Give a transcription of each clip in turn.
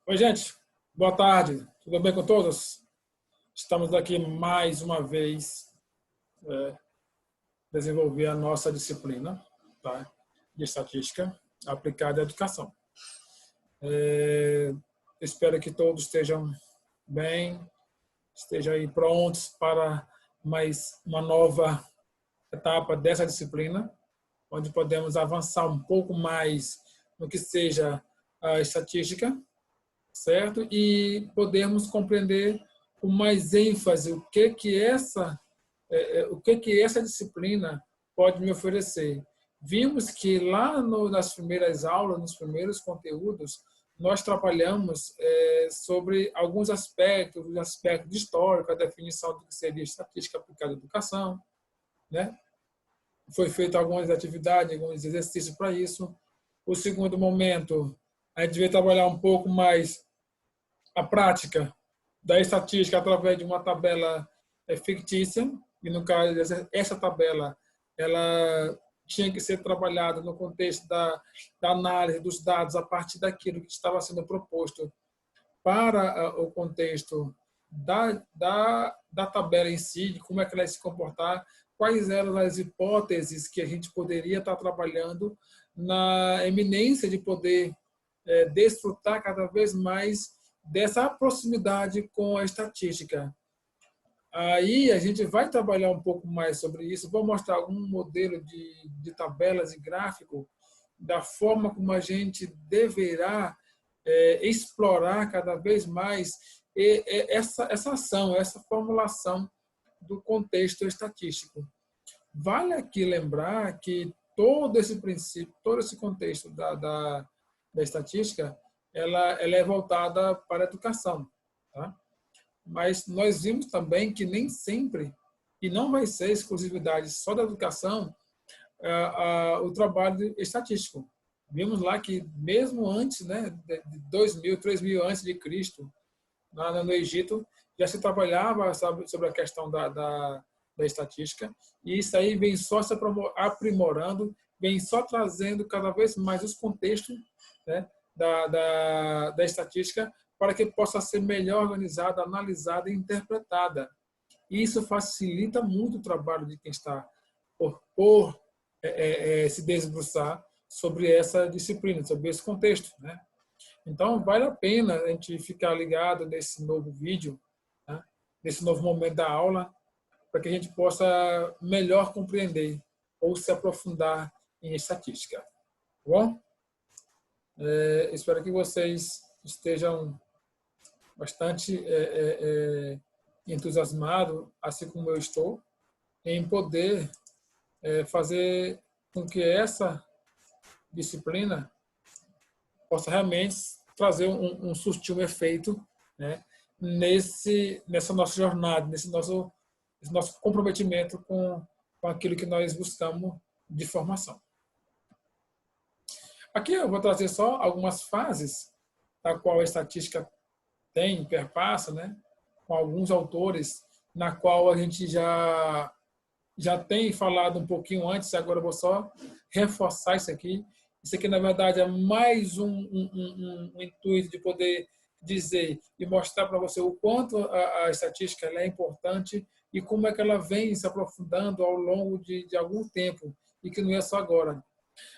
Oi, gente. Boa tarde. Tudo bem com todos? Estamos aqui mais uma vez desenvolver a nossa disciplina, tá, de estatística aplicada à educação. Espero que todos estejam bem, estejam aí prontos para mais uma nova etapa dessa disciplina, onde podemos avançar um pouco mais no que seja a estatística, certo? E podemos compreender com mais ênfase o que essa disciplina pode me oferecer. Vimos que lá nas primeiras aulas, nos primeiros conteúdos, nós trabalhamos sobre alguns aspectos, o aspecto histórico, a definição do que seria estatística aplicada à educação, né? Foi feita algumas atividades, alguns exercícios para isso. O segundo momento, a gente veio trabalhar um pouco mais a prática da estatística através de uma tabela fictícia, e no caso essa tabela ela tinha que ser trabalhada no contexto da análise dos dados a partir daquilo que estava sendo proposto para o contexto da tabela em si, de como é que ela ia se comportar, quais eram as hipóteses que a gente poderia estar trabalhando na eminência de poder desfrutar cada vez mais dessa proximidade com a estatística. Aí a gente vai trabalhar um pouco mais sobre isso, vou mostrar algum modelo de tabelas e gráfico da forma como a gente deverá explorar cada vez mais essa ação, essa formulação do contexto estatístico. Vale aqui lembrar que todo esse princípio, todo esse contexto da estatística, ela é voltada para a educação, tá? Mas nós vimos também que nem sempre, e não vai ser exclusividade só da educação, o trabalho estatístico. Vimos lá que mesmo antes, né, de 2000, 3000 antes de Cristo, no Egito, já se trabalhava sobre a questão da estatística, e isso aí vem só se aprimorando, vem só trazendo cada vez mais os contextos, né, da estatística para que possa ser melhor organizada, analisada e interpretada. E isso facilita muito o trabalho de quem está por se debruçar sobre essa disciplina, sobre esse contexto, né? Então, vale a pena a gente ficar ligado nesse novo vídeo, né, nesse novo momento da aula, para que a gente possa melhor compreender ou se aprofundar em estatística. Tá bom? Espero que vocês estejam bastante entusiasmados, assim como eu estou, em poder fazer com que essa disciplina possa realmente trazer um sutil efeito, né, nessa nossa jornada, nesse nosso comprometimento com aquilo que nós buscamos de formação. Aqui eu vou trazer só algumas fases da qual a estatística perpassa, né, com alguns autores, na qual a gente já tem falado um pouquinho antes, agora eu vou só reforçar isso aqui. Isso aqui, na verdade, é mais um intuito de poder dizer e mostrar para você o quanto a estatística ela é importante e como é que ela vem se aprofundando ao longo de algum tempo, e que não é só agora.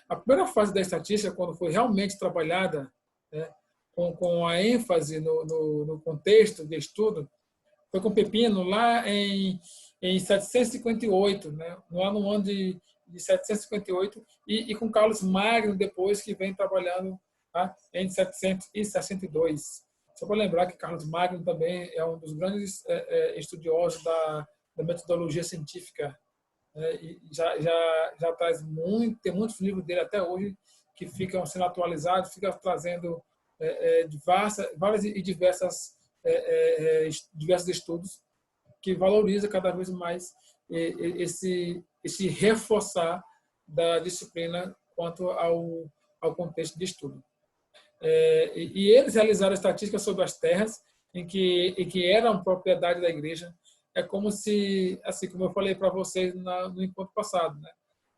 A primeira fase da estatística, quando foi realmente trabalhada, né, com a ênfase no contexto de estudo, foi com Pepino lá em 758, né, no ano de 758, e com Carlos Magno depois, que vem trabalhando, tá, em 762. Só para lembrar que Carlos Magno também é um dos grandes estudiosos da metodologia científica, né, e já traz tem muitos livros dele até hoje que ficam sendo atualizados, ficam trazendo diversos estudos que valoriza cada vez mais esse reforçar da disciplina quanto ao contexto de estudo. E eles realizaram estatísticas sobre as terras em que eram propriedade da igreja. É como se, assim como eu falei para vocês no encontro passado, né,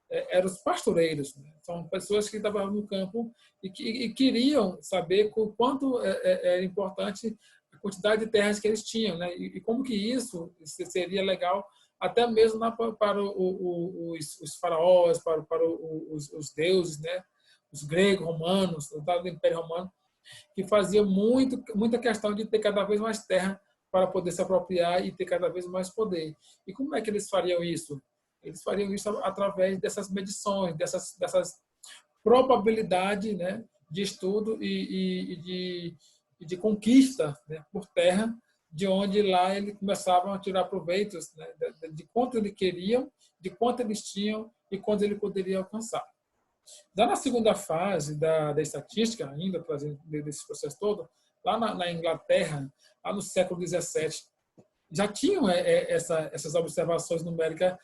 eram os pastoreiros, né? São pessoas que trabalhavam no campo e queriam saber o quanto era importante a quantidade de terras que eles tinham, né? E como que isso seria legal até mesmo para os faraós, para os deuses, né? Os gregos, romanos, do Império Romano, que fazia muita questão de ter cada vez mais terra para poder se apropriar e ter cada vez mais poder. E como é que eles fariam isso? Eles fariam isso através dessas medições, dessas probabilidades, né, de estudo e de conquista, né, por terra, de onde lá eles começavam a tirar proveitos, né, de quanto eles queriam, de quanto eles tinham e quanto ele poderia alcançar. Já na segunda fase da estatística, ainda trazendo desse processo todo, lá na Inglaterra, lá no século XVII, já tinham essas observações numéricas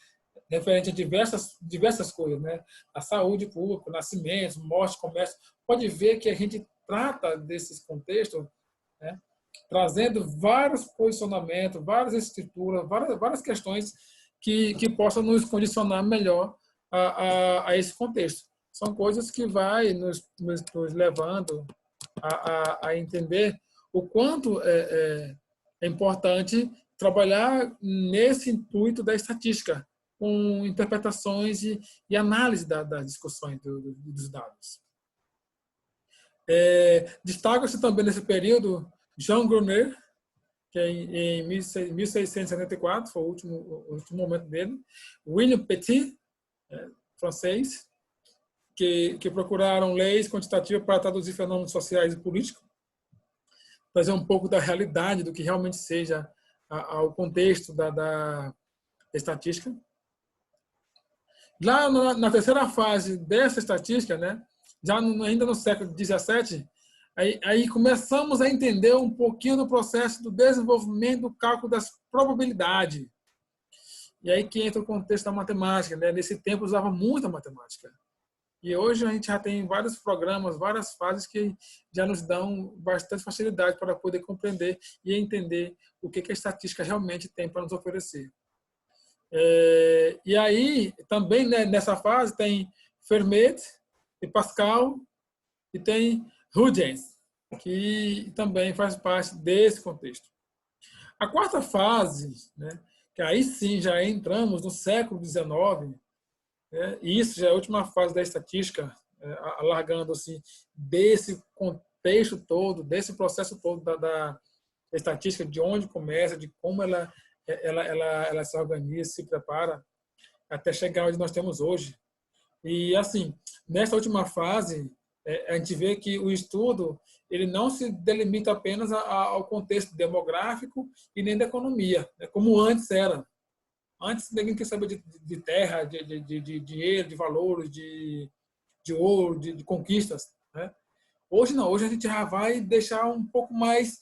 referente a diversas coisas, né? A saúde pública, nascimento, morte, comércio. Pode ver que a gente trata desses contextos, né, trazendo vários posicionamentos, várias estruturas, várias questões que possam nos condicionar melhor a esse contexto. São coisas que vai nos levando a entender o quanto é importante trabalhar nesse intuito da estatística, com interpretações e análise das discussões dos dados. Destaca-se também nesse período Jean Grunner, que em 1674 foi o último momento dele, William Petit, francês, que procuraram leis quantitativas para traduzir fenômenos sociais e políticos, trazer um pouco da realidade do que realmente seja ao contexto da estatística. Lá na terceira fase dessa estatística, né, já ainda no século XVII, aí começamos a entender um pouquinho do processo do desenvolvimento do cálculo das probabilidades. E aí que entra o contexto da matemática, né? Nesse tempo usava muita matemática. E hoje a gente já tem vários programas, várias fases que já nos dão bastante facilidade para poder compreender e entender o que a estatística realmente tem para nos oferecer. E aí, também, né, nessa fase, tem Fermat, e Pascal, e tem Huygens, que também faz parte desse contexto. A quarta fase, né, que aí sim já entramos no século XIX, e isso já é a última fase da estatística, alargando assim, desse contexto todo, desse processo todo da estatística, de onde começa, de como ela se organiza, se prepara, até chegar onde nós temos hoje. E, assim, nessa última fase, a gente vê que o estudo ele não se delimita apenas ao contexto demográfico e nem da economia, né, como antes era. Antes, ninguém quer saber de terra, de dinheiro, de valores, de ouro, de conquistas, né? Hoje não, hoje a gente já vai deixar um pouco mais,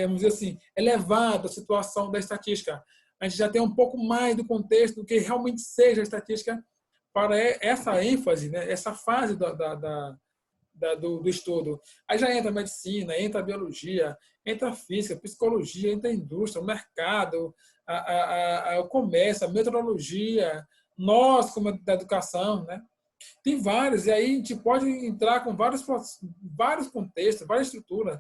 vamos dizer assim, elevada a situação da estatística. A gente já tem um pouco mais do contexto do que realmente seja a estatística para essa ênfase, né? Essa fase do estudo. Aí já entra a medicina, entra a biologia, entra a física, a psicologia, entra a indústria, o mercado, o comércio, a meteorologia, nós como da educação, né? Tem vários, e aí a gente pode entrar com vários contextos, várias estruturas.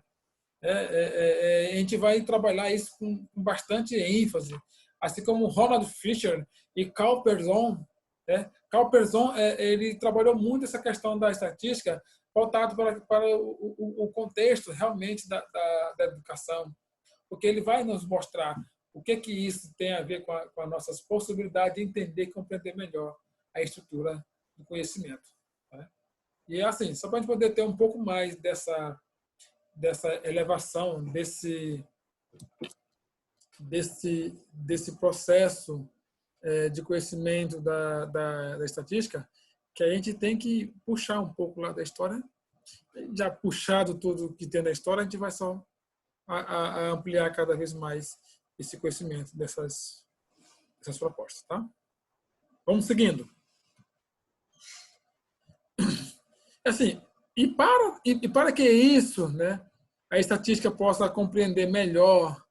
A gente vai trabalhar isso com bastante ênfase, assim como Ronald Fisher e Carl Pearson. Carl Pearson ele trabalhou muito essa questão da estatística voltado para o contexto realmente da educação, porque ele vai nos mostrar o que isso tem a ver com as nossas possibilidades de entender e compreender melhor a estrutura do conhecimento. Né? E assim, só para a gente poder ter um pouco mais dessa elevação, desse processo de conhecimento da estatística, que a gente tem que puxar um pouco lá da história. Já puxado tudo que tem da história, a gente vai só a ampliar cada vez mais esse conhecimento dessas propostas. Tá? Vamos seguindo. Assim, e para que isso, né, a estatística possa compreender melhor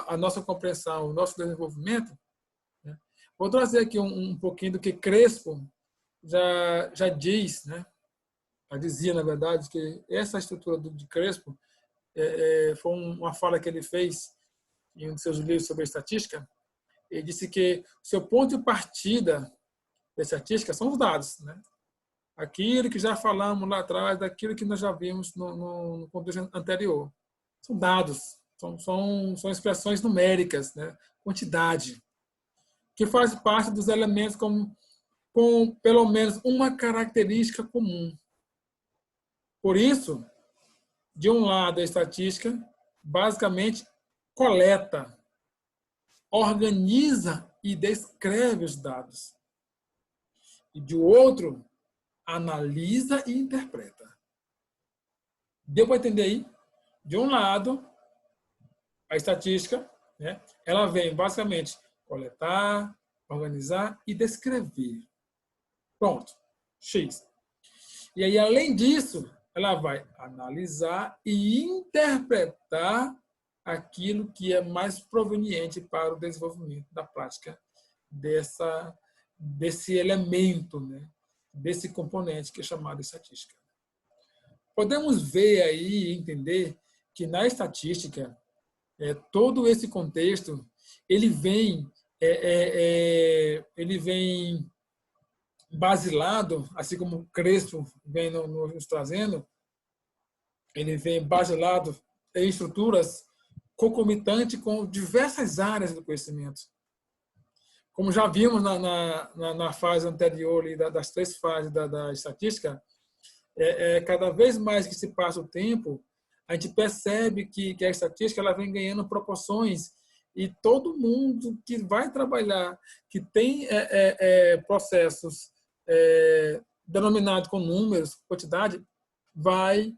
a nossa compreensão, o nosso desenvolvimento, né, Vou trazer aqui um pouquinho do que Crespo já diz, né? Já dizia, na verdade, que essa estrutura de Crespo foi uma fala que ele fez em um de seus livros sobre estatística. Ele disse que o seu ponto de partida da estatística são os dados, né? Aquilo que já falamos lá atrás, daquilo que nós já vimos no contexto anterior. São dados, são expressões numéricas, né? Quantidade, que faz parte dos elementos com pelo menos uma característica comum. Por isso, de um lado, a estatística basicamente coleta, organiza e descreve os dados. E de outro, analisa e interpreta. Deu para entender aí? De um lado, a estatística, né, ela vem basicamente coletar, organizar e descrever. Pronto. X. E aí, além disso, ela vai analisar e interpretar aquilo que é mais proveniente para o desenvolvimento da prática desse elemento, né? Desse componente que é chamado estatística. Podemos ver aí e entender que na estatística, todo esse contexto, ele vem basilado, assim como o Crespo vem nos trazendo, ele vem basilado em estruturas concomitantes com diversas áreas do conhecimento. Como já vimos na fase anterior, ali, das 3 fases da estatística, cada vez mais que se passa o tempo, a gente percebe que a estatística ela vem ganhando proporções e todo mundo que vai trabalhar, que tem processos denominados com números, quantidade, vai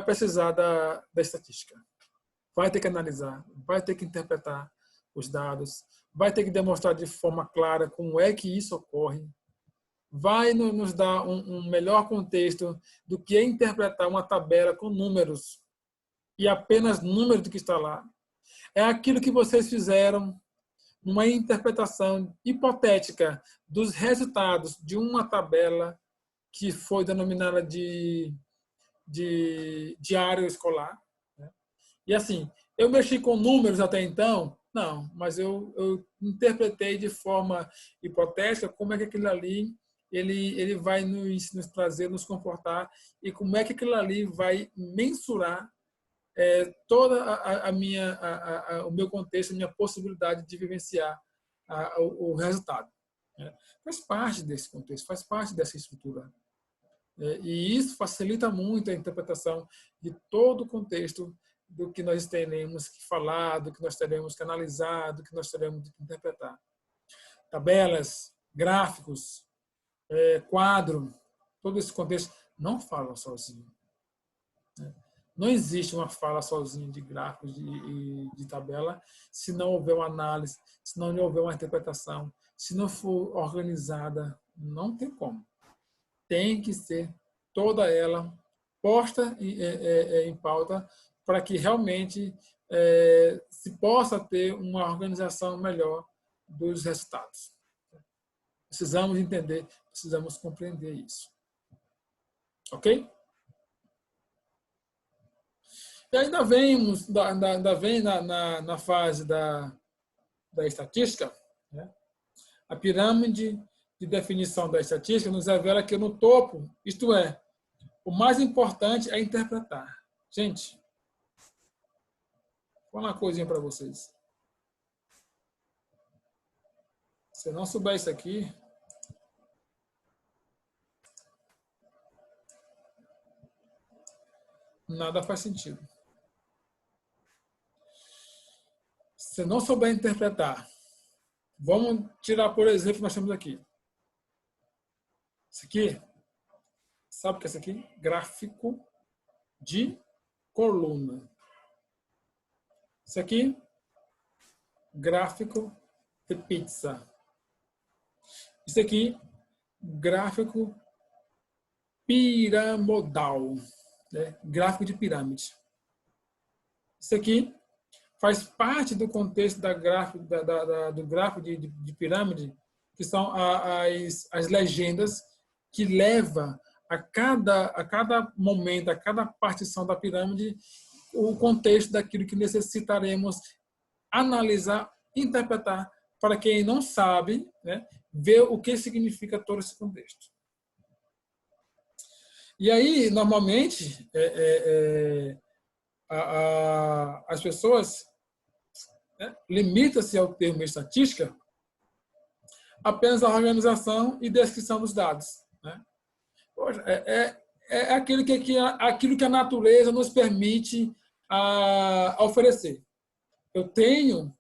precisar da estatística. Vai ter que analisar, vai ter que interpretar os dados, vai ter que demonstrar de forma clara como é que isso ocorre, vai nos dar um melhor contexto do que é interpretar uma tabela com números e apenas números do que está lá. É aquilo que vocês fizeram numa interpretação hipotética dos resultados de uma tabela que foi denominada de diário escolar. Né? E assim, eu mexi com números até então? Não, mas eu interpretei de forma hipotética como é que aquilo ali ele vai nos trazer, nos comportar e como é que aquilo ali vai mensurar toda o meu contexto, a minha possibilidade de vivenciar o resultado. Né? Faz parte desse contexto, faz parte dessa estrutura. E isso facilita muito a interpretação de todo o contexto do que nós teremos que falar, do que nós teremos que analisar, do que nós teremos que interpretar. Tabelas, gráficos, quadro, todo esse contexto não fala sozinho. Não existe uma fala sozinha de gráficos de tabela se não houver uma análise, se não houver uma interpretação, se não for organizada, não tem como. Tem que ser toda ela posta em pauta para que realmente se possa ter uma organização melhor dos resultados. Precisamos entender, precisamos compreender isso. Ok? E ainda vem na fase da estatística, né? A pirâmide de definição da estatística nos revela que no topo, isto é, o mais importante é interpretar. Gente, vou falar uma coisinha para vocês. Se não souber isso aqui, nada faz sentido. Se não souber interpretar, vamos tirar, por exemplo, o que nós temos aqui. Isso aqui, sabe o que é isso aqui? Gráfico de coluna. Isso aqui, gráfico de pizza. Isso aqui, gráfico piramidal, né? Gráfico de pirâmide. Isso aqui faz parte do contexto do gráfico de pirâmide que são as legendas que leva a cada momento, a cada partição da pirâmide, o contexto daquilo que necessitaremos analisar, interpretar, para quem não sabe, né, ver o que significa todo esse contexto. E aí, normalmente, as pessoas, né, limitam-se ao termo estatística apenas a organização e descrição dos dados. Né? Poxa, aquilo que a natureza nos permite oferecer. Eu tenho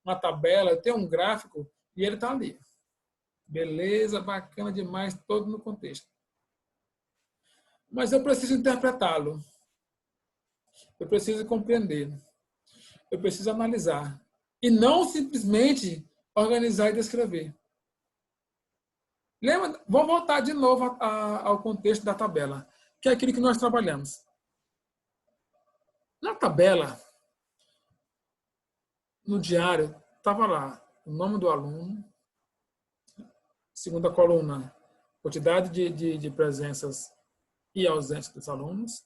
uma tabela, eu tenho um gráfico e ele está ali. Beleza, bacana demais, todo no contexto. Mas eu preciso interpretá-lo. Eu preciso compreender. Eu preciso analisar. E não simplesmente organizar e descrever. Lembra? Vou voltar de novo ao contexto da tabela, que é aquilo que nós trabalhamos. Na tabela, no diário, estava lá o nome do aluno, segunda coluna, quantidade de presenças e ausência dos alunos.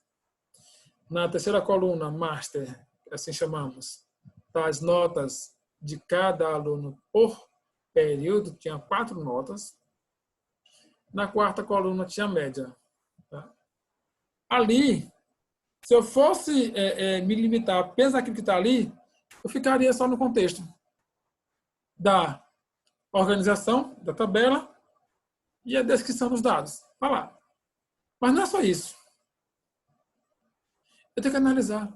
Na terceira coluna, master, assim chamamos, das notas de cada aluno por período, tinha 4 notas. Na quarta coluna tinha média. Tá? Ali, se eu fosse me limitar apenas àquilo que está ali, eu ficaria só no contexto da organização da tabela e a descrição dos dados. Tá lá. Mas não é só isso. Eu tenho que analisar.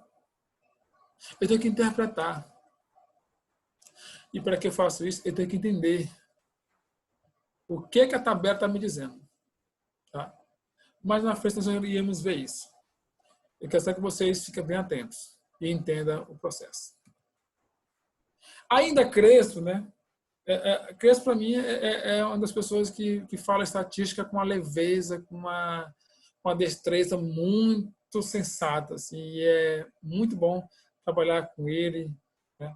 Eu tenho que interpretar. E para que eu faça isso, eu tenho que entender o que a tabela está me dizendo. Tá? Mas na frente nós iremos ver isso. Eu quero que vocês fiquem bem atentos e entendam o processo. Ainda Crespo, né? Crespo, para mim, é uma das pessoas que fala estatística com uma leveza, com uma destreza muito sensata. Assim, e é muito bom trabalhar com ele, né?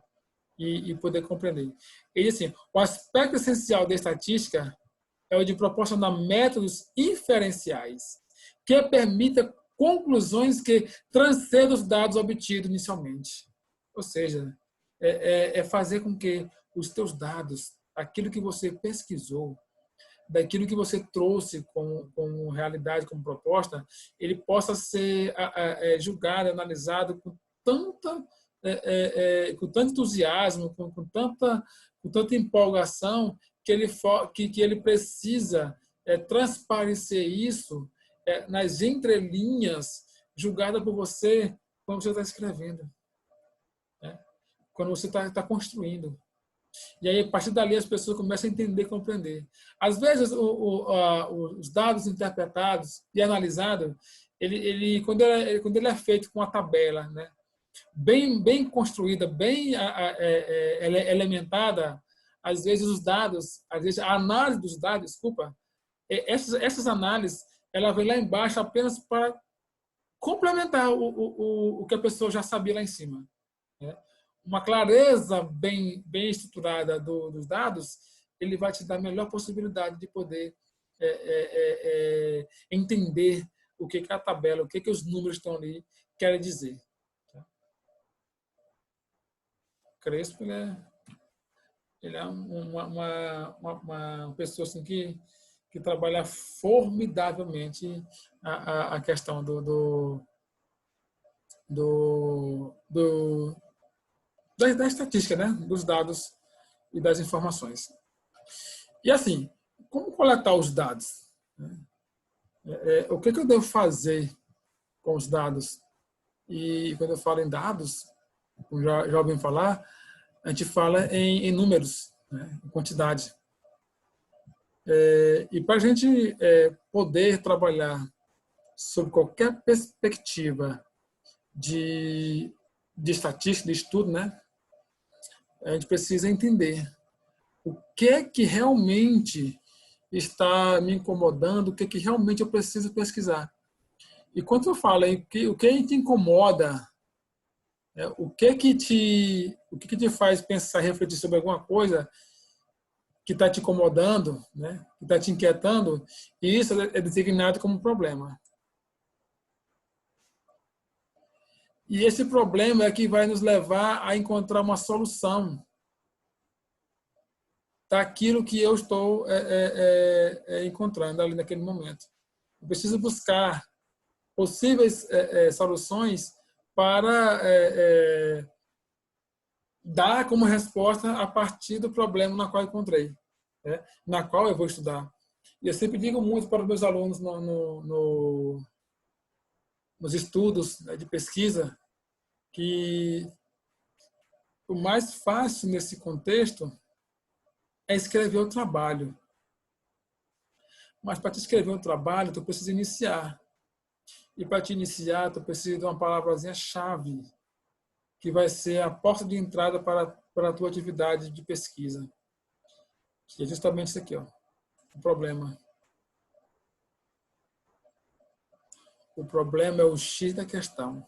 E poder compreender. E, assim, o aspecto essencial da estatística é o de proporcionar métodos inferenciais que permitam conclusões que transcendam os dados obtidos inicialmente. Ou seja, fazer com que os teus dados, aquilo que você pesquisou, daquilo que você trouxe como realidade, como proposta, ele possa ser julgado, analisado com tanto entusiasmo, com tanta empolgação, que ele precisa transparecer isso nas entrelinhas, julgada por você quando você está escrevendo, né? Quando você está construindo. E aí, a partir dali, as pessoas começam a entender e compreender. Às vezes, os dados interpretados e analisados, quando ele é feito com a tabela, né, bem construída, bem elementada, às vezes a análise dos dados, desculpa, essas análises, ela vem lá embaixo apenas para complementar o que a pessoa já sabia lá em cima, né? Uma clareza bem estruturada dos dados, ele vai te dar a melhor possibilidade de poder entender o que a tabela, o que os números estão ali querem dizer. Tá? Crespo, ele é uma pessoa assim, que trabalha formidavelmente a questão da estatística, né? Dos dados e das informações. E assim, como coletar os dados? O que eu devo fazer com os dados? E quando eu falo em dados, como já ouviu falar, a gente fala em números, né? Em quantidade. E para a gente poder trabalhar sob qualquer perspectiva de estatística, de estudo, né? A gente precisa entender o que realmente está me incomodando, o que realmente eu preciso pesquisar. E quando eu falo o que te incomoda, o que te faz pensar, refletir sobre alguma coisa, que está te incomodando, né? Que está te inquietando, e isso é designado como problema. E esse problema é que vai nos levar a encontrar uma solução daquilo que eu estou encontrando ali naquele momento. Eu preciso buscar possíveis soluções para dar como resposta a partir do problema na qual eu encontrei, né? Na qual eu vou estudar. E eu sempre digo muito para os meus alunos nos estudos, né, de pesquisa, que o mais fácil nesse contexto é escrever o trabalho. Mas para te escrever um trabalho, tu precisa iniciar. E para te iniciar, tu precisa de uma palavrazinha-chave, que vai ser a porta de entrada para a tua atividade de pesquisa. Que é justamente isso aqui, ó, o problema. O problema é o X da questão.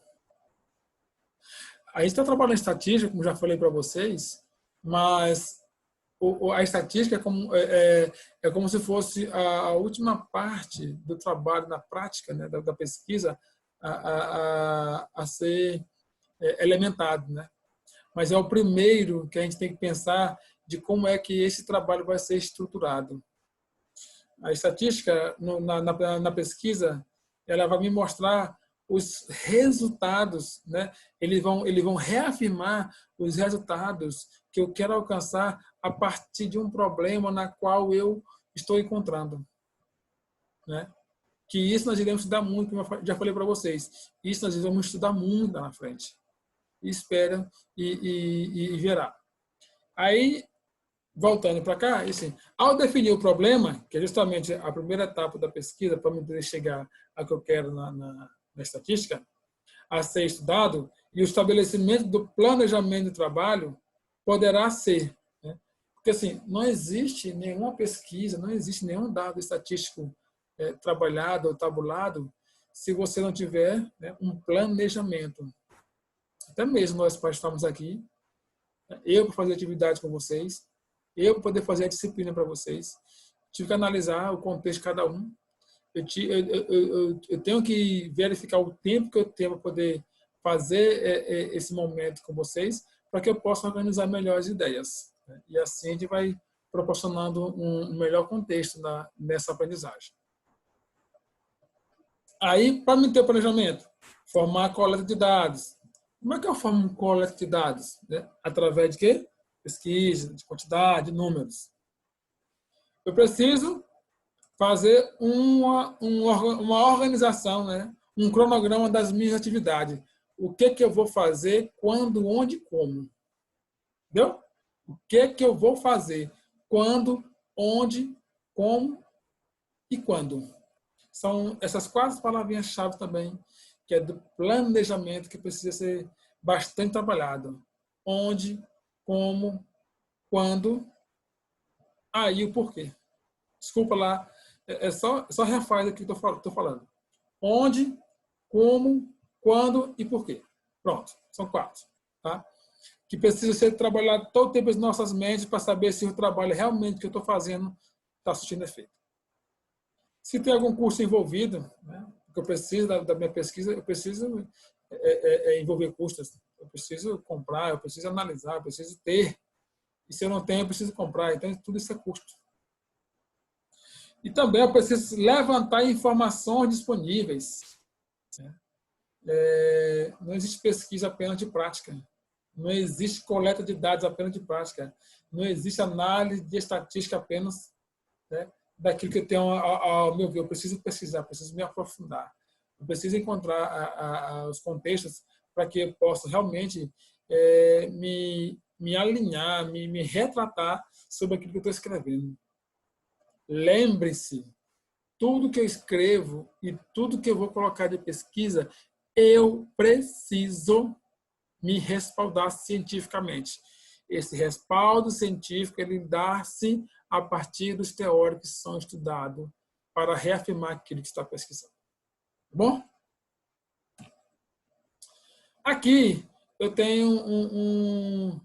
A gente está trabalhando em estatística, como já falei para vocês, mas a estatística é como se fosse a última parte do trabalho na prática, né, da pesquisa, a ser elementado, né? Mas é o primeiro que a gente tem que pensar de como é que esse trabalho vai ser estruturado. A estatística, na pesquisa, ela vai me mostrar os resultados, né? Eles vão reafirmar os resultados que eu quero alcançar a partir de um problema na qual eu estou encontrando, né? Que isso nós iremos estudar muito, como eu já falei para vocês. Isso nós vamos estudar muito lá na frente. E espera e verá. Aí, voltando para cá, assim, ao definir o problema, que é justamente a primeira etapa da pesquisa para me poder chegar ao que eu quero na estatística, a ser estudado, e o estabelecimento do planejamento de trabalho poderá ser, né? Porque assim, não existe nenhuma pesquisa, não existe nenhum dado estatístico trabalhado ou tabulado se você não tiver, né, um planejamento. Até mesmo nós estamos aqui, eu para fazer atividade com vocês, eu para poder fazer a disciplina para vocês, tive que analisar o contexto de cada um. Eu tenho que verificar o tempo que eu tenho para poder fazer esse momento com vocês, para que eu possa organizar melhores ideias, né? E assim a gente vai proporcionando um melhor contexto nessa aprendizagem. Aí, para me ter o planejamento, formar a coleta de dados. Como é que eu formo coleta de dados? Né? Através de quê? Pesquisa, de quantidade, de números. Eu preciso fazer uma organização, né? Um cronograma das minhas atividades. O que eu vou fazer, quando, onde e como. Entendeu? O que eu vou fazer, quando, onde, como e quando. São essas 4 palavrinhas-chave também, que é do planejamento, que precisa ser bastante trabalhado. Onde, como, quando, e o porquê. Desculpa lá, só refaz aqui que eu estou falando. Onde, como, quando e porquê. Pronto, são 4. Tá? Que precisa ser trabalhado todo o tempo nas nossas mentes para saber se o trabalho realmente que eu estou fazendo está surtindo efeito. Se tem algum curso envolvido, né, porque eu preciso da minha pesquisa, eu preciso envolver custos. Eu preciso comprar, eu preciso analisar, eu preciso ter. E se eu não tenho, eu preciso comprar. Então, tudo isso é custo. E também eu preciso levantar informações disponíveis. Não existe pesquisa apenas de prática. Não existe coleta de dados apenas de prática. Não existe análise de estatística apenas, né, daquilo que eu tenho ao meu ver. Eu preciso pesquisar, preciso me aprofundar. Eu preciso encontrar os contextos para que eu possa realmente me alinhar, me retratar sobre aquilo que eu estou escrevendo. Lembre-se, tudo que eu escrevo e tudo que eu vou colocar de pesquisa, eu preciso me respaldar cientificamente. Esse respaldo científico ele dá-se a partir dos teóricos que são estudados para reafirmar aquilo que está pesquisando. Bom? Aqui eu tenho um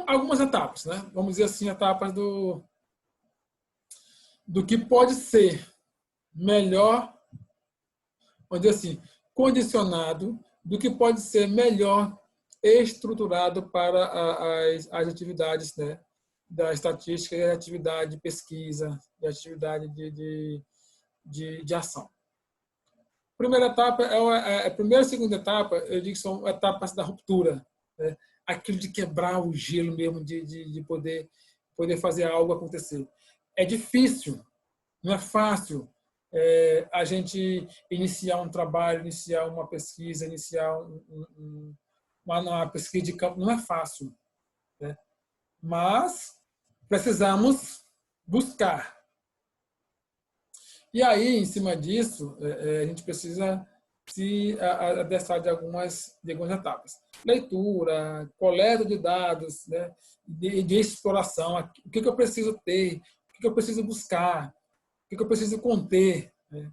Algumas etapas, né? Vamos dizer assim, etapas do que pode ser melhor, vamos dizer assim, condicionado, do que pode ser melhor estruturado para as atividades, né, da estatística e a atividade de pesquisa, e a atividade de ação. Primeira etapa a primeira e segunda etapa, eu digo que são etapas da ruptura, né? Aquilo de quebrar o gelo mesmo, de poder fazer algo acontecer. É difícil, não é fácil a gente iniciar um trabalho, iniciar uma pesquisa, iniciar uma pesquisa de campo, não é fácil, né? Mas precisamos buscar. E aí, em cima disso, a gente precisa se adestrar de algumas etapas. Leitura, coleta de dados, né, de exploração. O que eu preciso ter? O que eu preciso buscar? O que eu preciso conter, né,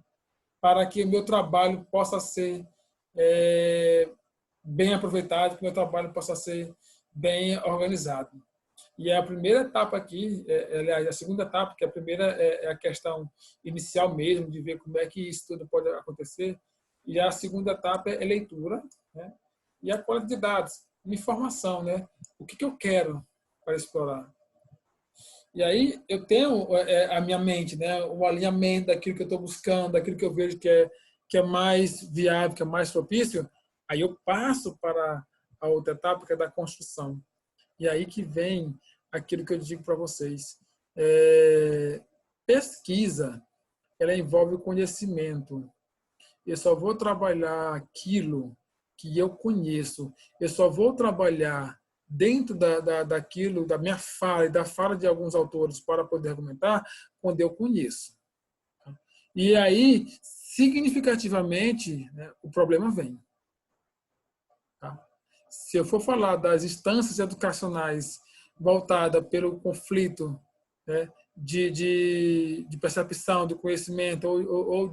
para que o meu trabalho possa ser bem aproveitado, que o meu trabalho possa ser bem organizado. E a primeira etapa aqui, aliás, a segunda etapa, que a primeira é a questão inicial mesmo, de ver como é que isso tudo pode acontecer, e a segunda etapa é leitura, né? E a coleta de dados, informação, né? O que eu quero para explorar. E aí eu tenho a minha mente, né? O alinhamento daquilo que eu estou buscando, daquilo que eu vejo que é mais viável, que é mais propício, aí eu passo para a outra etapa, que é da construção. E aí que vem aquilo que eu digo para vocês. Pesquisa, ela envolve conhecimento. Eu só vou trabalhar aquilo que eu conheço. Eu só vou trabalhar dentro daquilo, da minha fala e da fala de alguns autores para poder argumentar, quando eu conheço. E aí, significativamente, né, o problema vem. Tá? Se eu for falar das instâncias educacionais voltadas pelo conflito, né, de percepção, do conhecimento, ou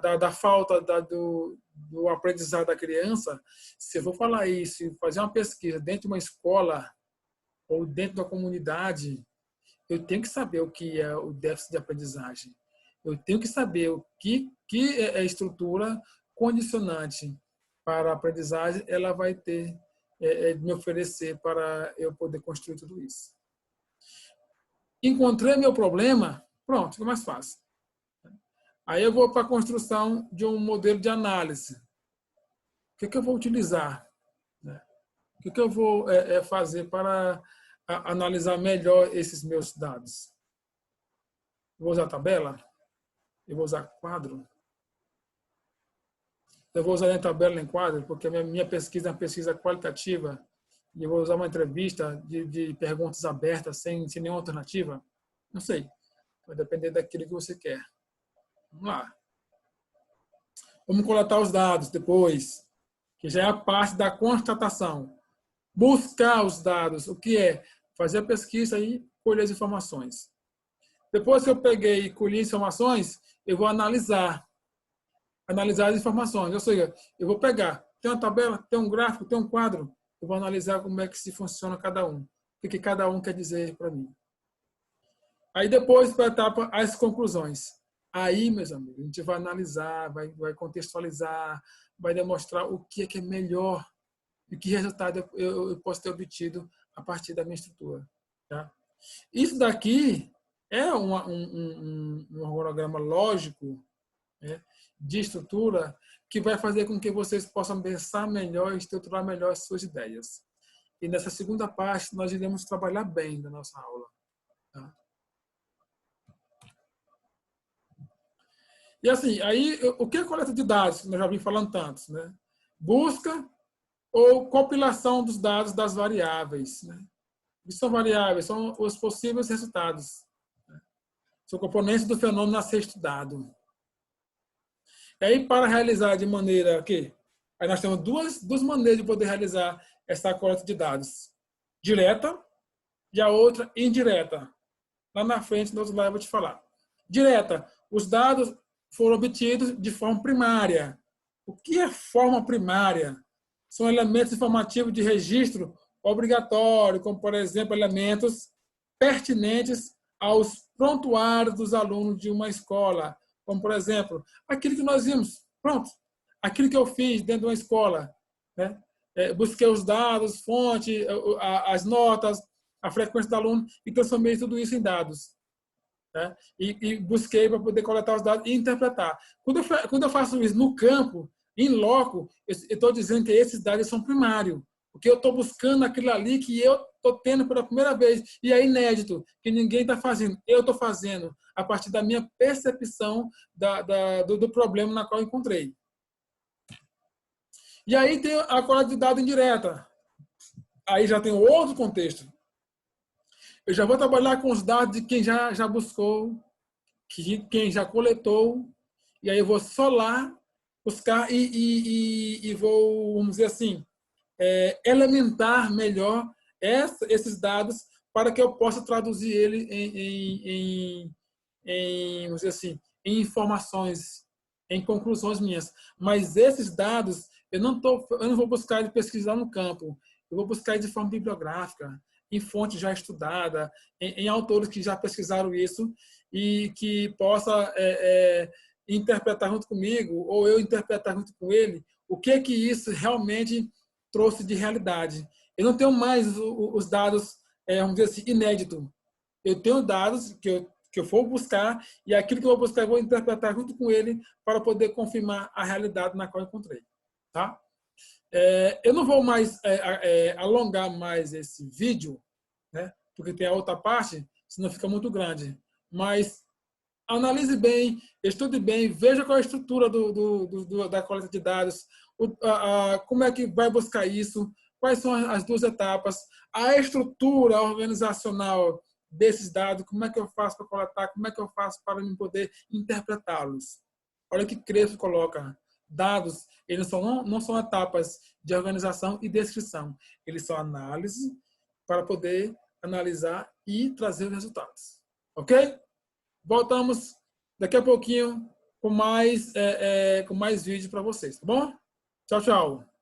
da falta do aprendizado da criança, se eu for falar isso e fazer uma pesquisa dentro de uma escola ou dentro da comunidade, eu tenho que saber o que é o déficit de aprendizagem. Eu tenho que saber o que é a estrutura condicionante para a aprendizagem ela vai ter me oferecer para eu poder construir tudo isso. Encontrei meu problema, pronto, fica mais fácil. Aí eu vou para a construção de um modelo de análise. O que eu vou utilizar? O que eu vou fazer para analisar melhor esses meus dados? Eu vou usar tabela? Eu vou usar quadro? Eu vou usar nem tabela nem quadro, porque a minha pesquisa é uma pesquisa qualitativa e eu vou usar uma entrevista de perguntas abertas, sem nenhuma alternativa? Não sei. Vai depender daquilo que você quer. Vamos lá. Vamos coletar os dados depois, que já é a parte da constatação. Buscar os dados. O que é? Fazer a pesquisa e colher as informações. Depois que eu peguei e colhi informações, eu vou analisar as informações. Ou seja, eu vou pegar, tem uma tabela, tem um gráfico, tem um quadro, eu vou analisar como é que se funciona cada um. O que cada um quer dizer para mim. Aí depois, para a etapa, as conclusões. Aí, meus amigos, a gente vai analisar, vai contextualizar, vai demonstrar o que é melhor e que resultado eu posso ter obtido a partir da minha estrutura. Tá? Isso daqui é um organograma lógico, né, de estrutura que vai fazer com que vocês possam pensar melhor e estruturar melhor as suas ideias. E nessa segunda parte, nós iremos trabalhar bem na nossa aula. Tá? E assim, aí, o que é coleta de dados? Que nós já vim falando tantos, né? Busca ou compilação dos dados das variáveis. Né? O que são variáveis? São os possíveis resultados. Né? São componentes do fenômeno a ser estudado. E aí, para realizar de maneira que aí nós temos duas maneiras de poder realizar essa coleta de dados. Direta e a outra indireta. Lá na frente, no outro lado, eu vou te falar. Direta. Os dados foram obtidos de forma primária. O que é forma primária? São elementos informativos de registro obrigatório, como, por exemplo, elementos pertinentes aos prontuários dos alunos de uma escola, como, por exemplo, aquilo que nós vimos, pronto, aquilo que eu fiz dentro de uma escola, né? Busquei os dados, fonte, as notas, a frequência do aluno e transformei tudo isso em dados. Né? E busquei para poder coletar os dados e interpretar. Quando eu faço isso no campo, em loco, eu estou dizendo que esses dados são primários, porque eu estou buscando aquilo ali que eu estou tendo pela primeira vez, e é inédito, que ninguém está fazendo. Eu estou fazendo a partir da minha percepção do problema na qual eu encontrei. E aí tem a coleta de dados indireta. Aí já tem outro contexto. Eu já vou trabalhar com os dados de quem já buscou, quem já coletou, e aí eu vou só lá buscar e vou, vamos dizer assim, elementar melhor esses dados para que eu possa traduzir ele vamos dizer assim, em informações, em conclusões minhas. Mas esses dados, eu não vou buscar de pesquisar no campo, eu vou buscar de forma bibliográfica, em fonte já estudada, em autores que já pesquisaram isso e que possa interpretar junto comigo, ou eu interpretar junto com ele, o que isso realmente trouxe de realidade. Eu não tenho mais os dados, vamos dizer assim, inéditos. Eu tenho dados que eu vou buscar e aquilo que eu vou buscar eu vou interpretar junto com ele para poder confirmar a realidade na qual eu encontrei. Tá? Eu não vou mais alongar mais esse vídeo, né? Porque tem a outra parte, senão fica muito grande. Mas analise bem, estude bem, veja qual é a estrutura da coleta de dados, como é que vai buscar isso, quais são as duas etapas, a estrutura organizacional desses dados, como é que eu faço para coletar, como é que eu faço para poder interpretá-los. Olha que Crespo coloca. Dados, eles não são etapas de organização e descrição. Eles são análise para poder analisar e trazer os resultados. Ok? Voltamos daqui a pouquinho com mais vídeo para vocês, tá bom? Tchau, tchau.